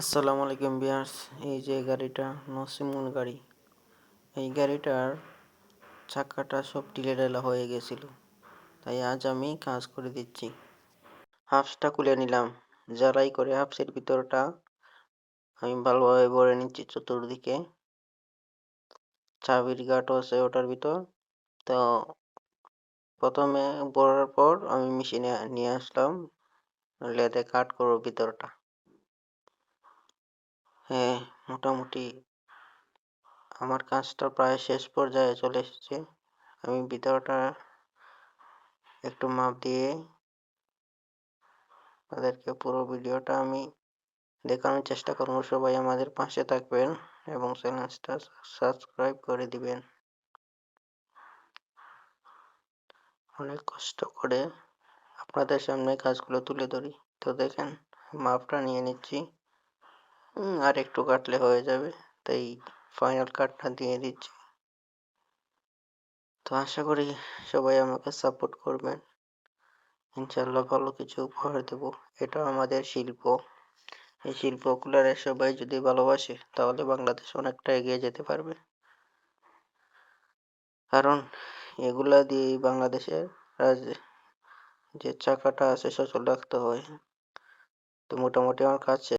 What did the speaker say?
আসসালামু আলাইকুম ভিউয়ার্স। এই যে গাড়িটা নসিমুল গাড়ি, এই গাড়িটার চাকাটা সব ঢিলেঢালা হয়ে গেছিল, তাই আজ আমি কাজ করে দিচ্ছি। হাফসটা খুলে নিলাম, জ্বালাই করে হাফসের ভিতরটা আমি ভালোভাবে ভরে নিচ্ছি। চতুর্দিকে চাবির গাঁটও আছে ওটার ভিতর। তো প্রথমে ভরার পর আমি মেশিনে নিয়ে আসলাম, লেদে কাট করবো ভিতরটা। হ্যাঁ, মোটামুটি আমার কাজটা প্রায় শেষ পর্যায়ে চলে এসেছে। আমি ভিতরটা একটু মাপ দিয়ে তাদেরকে পুরো ভিডিওটা আমি দেখানোর চেষ্টা করবো। সবাই আমাদের পাশে থাকবেন এবং চ্যানেলটা সাবস্ক্রাইব করে দিবেন। অনেক কষ্ট করে আপনাদের সামনে কাজগুলো তুলে ধরি। তো দেখেন, মাপটা নিয়ে নিচ্ছি। আর একটু কাটলে হয়ে যাবে, তাই ফাইনাল কাটটা দিয়ে দিচ্ছি। তো আশা করি সবাই আমাকে সাপোর্ট করবেন, ইনশাল্লাহ ভালো কিছু উপহার দেব। এটা আমাদের শিল্প। এই শিল্পগুলারে সবাই যদি ভালোবাসে তাহলে বাংলাদেশ অনেকটা এগিয়ে যেতে পারবে। কারণ এগুলা দিয়েই বাংলাদেশের যে চাকাটা আছে সচল রাখতে হয়। তো মোটামুটি আমার কাজ শেষ।